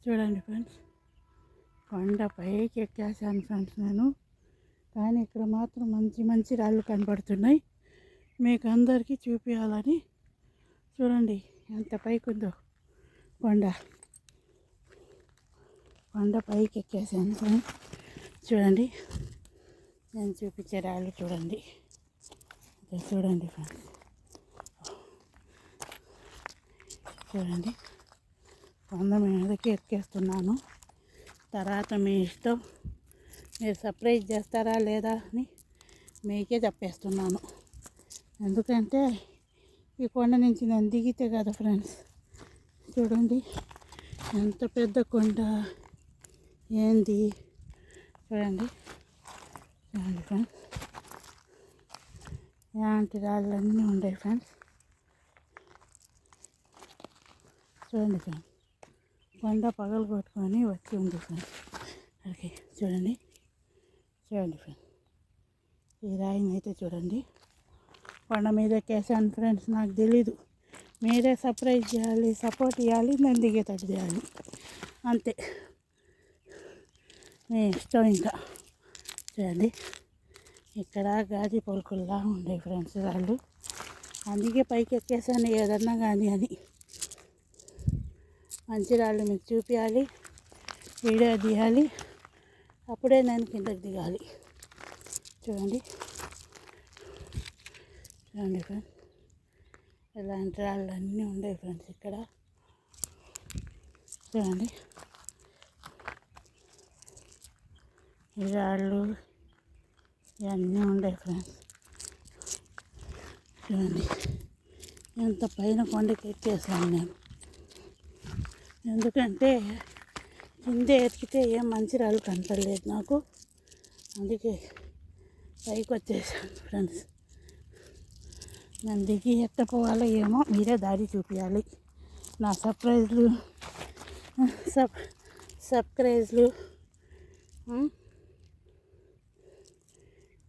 చూడండి ఫ్రెండ్స్, కొండ పైకి ఎక్కేసాను ఫ్రెండ్స్ నేను. కానీ ఇక్కడ మాత్రం మంచి మంచి రాళ్ళు కనపడుతున్నాయి. మీకు అందరికీ చూపించాలని. చూడండి ఎంత పైకి ఉందో కొండ. కొండ పైకి ఎక్కేసాను ఫ్రెండ్స్. చూడండి నేను చూపించే రాళ్ళు చూడండి. చూడండి ఫ్రెండ్స్, చూడండి కొండ మీదకి ఎక్కేస్తున్నాను. తర్వాత మీ ఇష్టం, మీరు సర్ప్రైజ్ చేస్తారా లేదా అని మీకే చెప్పేస్తున్నాను. ఎందుకంటే ఈ కొండ నుంచి నేను దిగితే కదా ఫ్రెండ్స్. చూడండి ఎంత పెద్ద కొండ, ఏంది చూడండి. చూడండి ఫ్రెండ్స్, ఇలాంటి రాళ్ళన్నీ ఉన్నాయి ఫ్రెండ్స్. చూడండి ఫ్రెండ్స్, కొండ పగలు కొట్టుకొని వచ్చి ఉంది ఫ్రెండ్స్. ఓకే చూడండి. చూడండి ఫ్రెండ్స్, ఈ రాయిని అయితే చూడండి. కొండ మీద ఎక్కేసాను ఫ్రెండ్స్. నాకు తెలీదు, మీరే సర్ప్రైజ్ చేయాలి, సపోర్ట్ ఇవ్వాలి, నేను దిగేటట్టు చేయాలి అంతే. మీ ఇష్టం. ఇంకా చూడండి ఇక్కడ గాజి పలుకుల్లా ఉండే ఫ్రెండ్స్ రాళ్ళు. అందుకే పైకి ఎక్కేసాను ఏదన్నా కానీ అని. మంచి రాళ్ళు మీకు చూపించాలి, వీడియో తీయాలి, అప్పుడే నేను కిందకి దిగాలి. చూడండి. చూడండి ఫ్రెండ్స్, ఇలాంటి రాళ్ళు అన్నీ ఉండే ఫ్రెండ్స్ ఇక్కడ. చూడండి ఈ రాళ్ళు ఇవన్నీ ఉండే ఫ్రెండ్స్. చూడండి ఎంత పైన కొండకి ఎక్కేసాను నేను. ఎందుకంటే కింద ఎక్కితే ఏం మంచి రాళ్ళు కనపడలేదు నాకు. అందుకే పైకి వచ్చేసాను ఫ్రెండ్స్. నేను దిగి ఎట్టపోవాలో ఏమో మీరే దారి చూపించాలి. నా సబ్స్క్రైజ్లు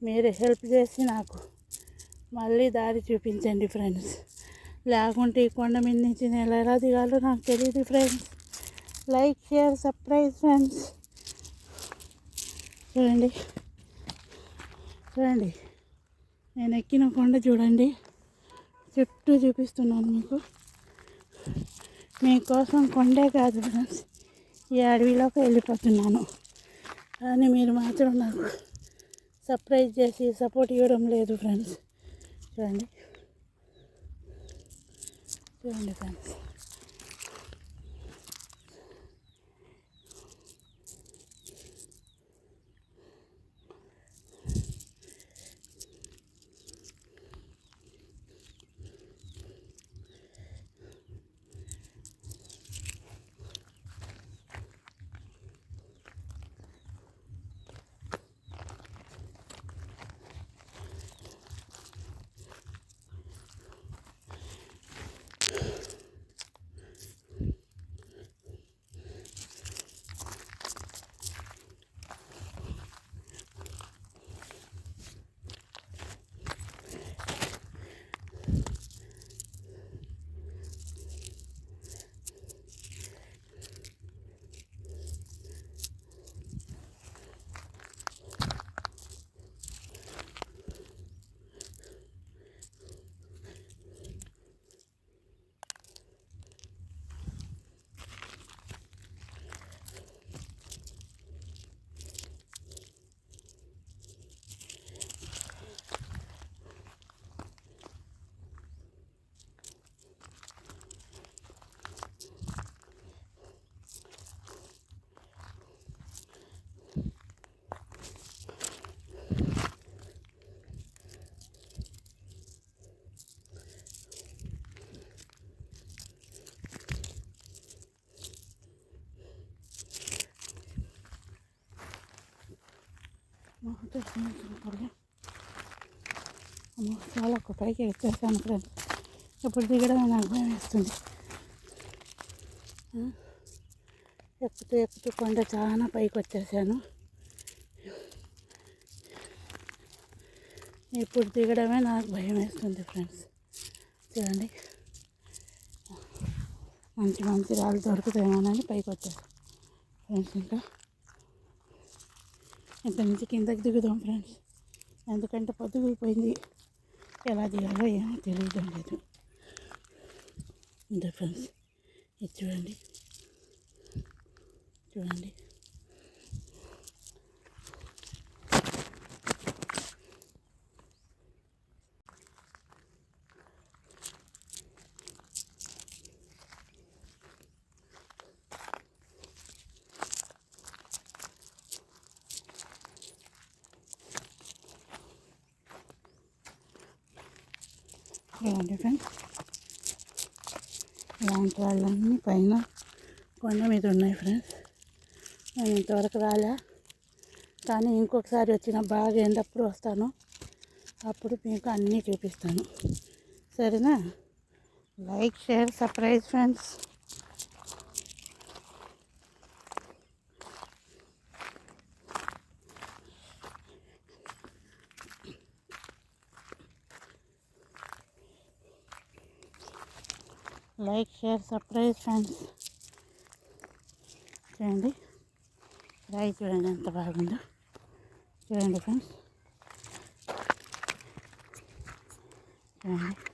మీరే హెల్ప్ చేసి నాకు మళ్ళీ దారి చూపించండి ఫ్రెండ్స్. లేకుంటే ఈ కొండ మీద నుంచి నేను ఎలా దిగాలో నాకు తెలియదు friends. Like, share, subscribe friends. చూడండి. చూడండి నేను ఎక్కిన కొండ చూడండి. చుట్టూ చూపిస్తున్నాను మీకు. మీకోసం కొండే కాదు ఫ్రెండ్స్, ఈ అడవిలోకి వెళ్ళిపోతున్నాను. కానీ మీరు మాత్రం నాకు సర్ప్రైజ్ చేసి సపోర్ట్ ఇవ్వడం లేదు ఫ్రెండ్స్. చూడండి. చూడండి ఫ్రెండ్స్, చాలా పైకి ఎక్కేసాను ఫ్రెండ్స్. ఇప్పుడు దిగడం నాకు భయం వేస్తుంది. ఎక్కుతూ కొండ చాలా పైకి వచ్చేసాను. ఇప్పుడు దిగడమే నాకు భయం వేస్తుంది ఫ్రెండ్స్. చూడండి మంచి మంచి రాళ్ళు దొరుకుతాయేమోనని పైకి వచ్చేసాను. ఫ్రెండ్స్. ఇంకా ఇక్కడ నుంచి కిందకి దిగుదాం ఫ్రెండ్స్, ఎందుకంటే పొద్దుపోయింది, ఎలా దిగాలో ఏమో తెలియడం లేదు. ఇంతే ఫ్రెండ్స్, ఇది చూడండి చూడండి. చూడండి ఫ్రెండ్స్, ఇలాంటి వాళ్ళన్నీ పైన కొండ మీద ఉన్నాయి ఫ్రెండ్స్. నేను ఇంతవరకు రాలే, కానీ ఇంకొకసారి వచ్చిన బాగా ఎండప్పుడు వస్తాను, అప్పుడు మీకు అన్నీ చూపిస్తాను. సరేనా? Like, share, subscribe friends. Like, share, subscribe friends. చూడండి, రాయి చూడండి ఎంత బాగుందో. చూడండి ఫ్రెండ్స్, చూడండి.